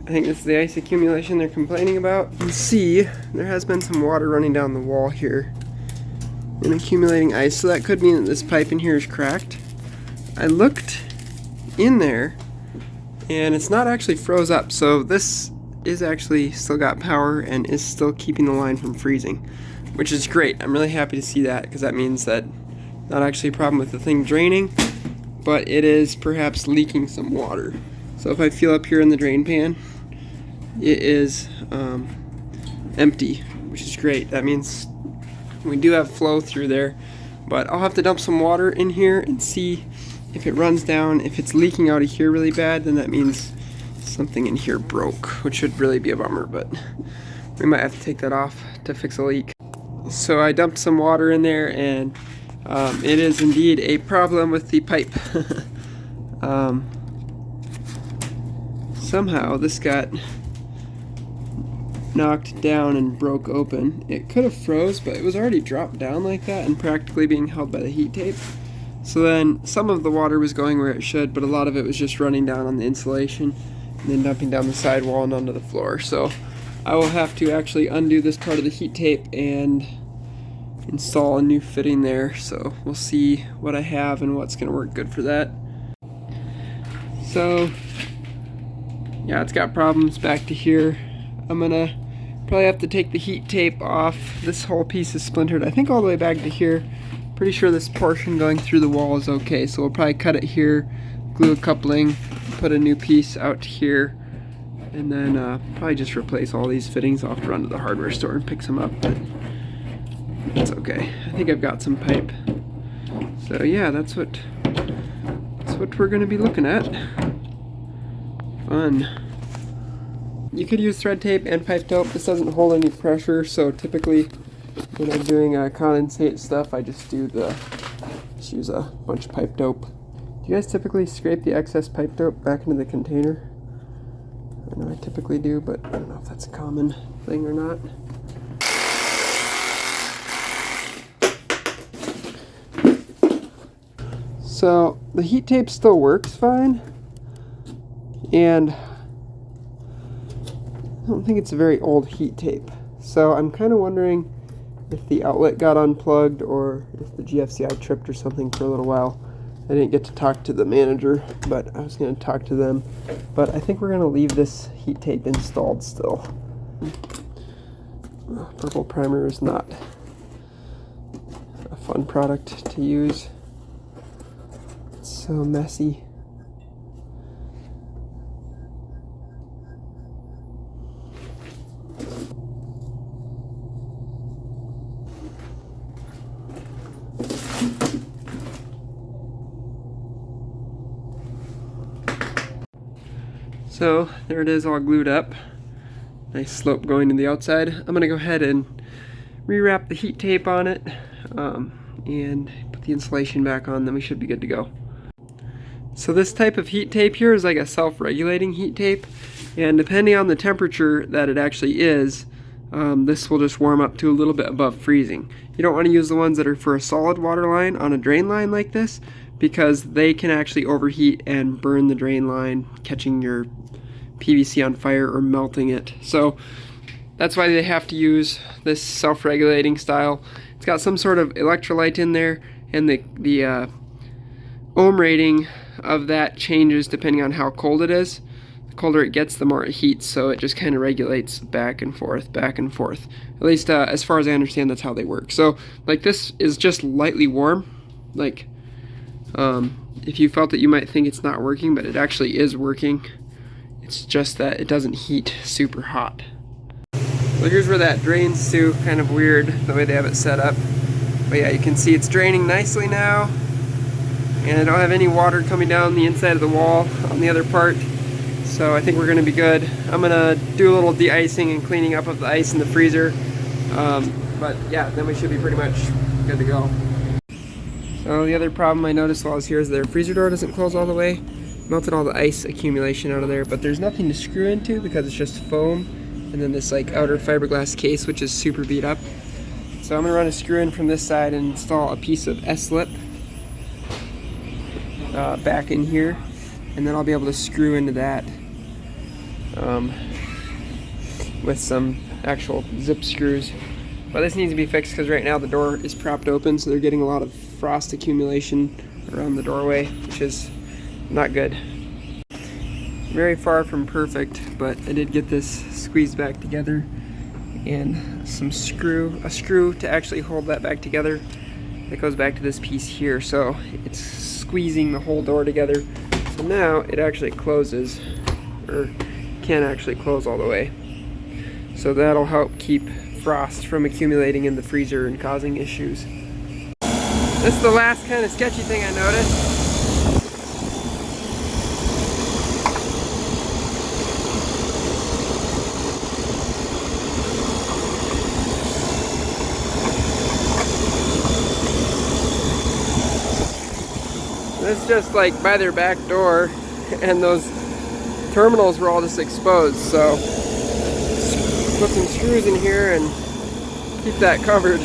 I think this is the ice accumulation they're complaining about. You can see there has been some water running down the wall here and accumulating ice, so that could mean that this pipe in here is cracked. I looked in there and it's not actually froze up, so this is actually still got power and is still keeping the line from freezing, which is great. I'm really happy to see that, because that means that not actually a problem with the thing draining, but it is perhaps leaking some water. So if I feel up here in the drain pan, it is empty, which is great. That means we do have flow through there, but I'll have to dump some water in here and see if it runs down. If it's leaking out of here really bad, then that means something in here broke, which should really be a bummer, but we might have to take that off to fix a leak. So I dumped some water in there, and it is indeed a problem with the pipe. Somehow this got knocked down and broke open. It could have froze, but it was already dropped down like that and practically being held by the heat tape. So then some of the water was going where it should, but a lot of it was just running down on the insulation and then dumping down the sidewall and onto the floor. So I will have to actually undo this part of the heat tape and install a new fitting there. So we'll see what I have and what's going to work good for that. So yeah, it's got problems back to here. I'm gonna probably have to take the heat tape off. This whole piece is splintered, I think, all the way back to here. Pretty sure this portion going through the wall is okay, so we'll probably cut it here, glue a coupling, put a new piece out here, and then probably just replace all these fittings. I'll have to run to the hardware store and pick some up, but it's okay. I think I've got some pipe. So yeah, that's what we're gonna be looking at. Fun. You could use thread tape and pipe dope. This doesn't hold any pressure, so typically when I'm doing condensate stuff, I just use a bunch of pipe dope. Do you guys typically scrape the excess pipe dope back into the container? I know I typically do, but I don't know if that's a common thing or not. So the heat tape still works fine, and I don't think it's a very old heat tape. So I'm kind of wondering if the outlet got unplugged or if the GFCI tripped or something for a little while. I didn't get to talk to the manager, but I was going to talk to them. But I think we're going to leave this heat tape installed still. Purple primer is not a fun product to use. It's so messy. So there it is, all glued up. Nice slope going to the outside. I'm going to go ahead and rewrap the heat tape on it and put the insulation back on, then we should be good to go. So this type of heat tape here is like a self-regulating heat tape, and depending on the temperature that it actually is, this will just warm up to a little bit above freezing. You don't want to use the ones that are for a solid water line on a drain line like this, because they can actually overheat and burn the drain line, catching your PVC on fire or melting it. So that's why they have to use this self-regulating style. It's got some sort of electrolyte in there, and the ohm rating of that changes depending on how cold it is. The colder it gets, the more it heats, so it just kind of regulates back and forth, back and forth. At least as far as I understand, that's how they work. So like this is just lightly warm. Like if you felt that you might think it's not working, but it actually is working. It's just that it doesn't heat super hot. So here's where that drains to, kind of weird the way they have it set up. But yeah, you can see it's draining nicely now. And I don't have any water coming down the inside of the wall on the other part. So I think we're gonna be good. I'm gonna do a little de-icing and cleaning up of the ice in the freezer. But yeah, then we should be pretty much good to go. So the other problem I noticed while I was here is their freezer door doesn't close all the way. Melted all the ice accumulation out of there, but there's nothing to screw into because it's just foam, and then this like outer fiberglass case, which is super beat up. So I'm gonna run a screw in from this side and install a piece of S-lip back in here, and then I'll be able to screw into that with some actual zip screws. But this needs to be fixed because right now the door is propped open, so they're getting a lot of frost accumulation around the doorway, which is not good. Very far from perfect, but I did get this squeezed back together, and a screw to actually hold that back together. That goes back to this piece here, so it's squeezing the whole door together. So now it actually closes, or can actually close all the way. So that'll help keep frost from accumulating in the freezer and causing issues. This is the last kind of sketchy thing I noticed. This is just like by their back door, and those terminals were all just exposed, so put some screws in here and keep that covered.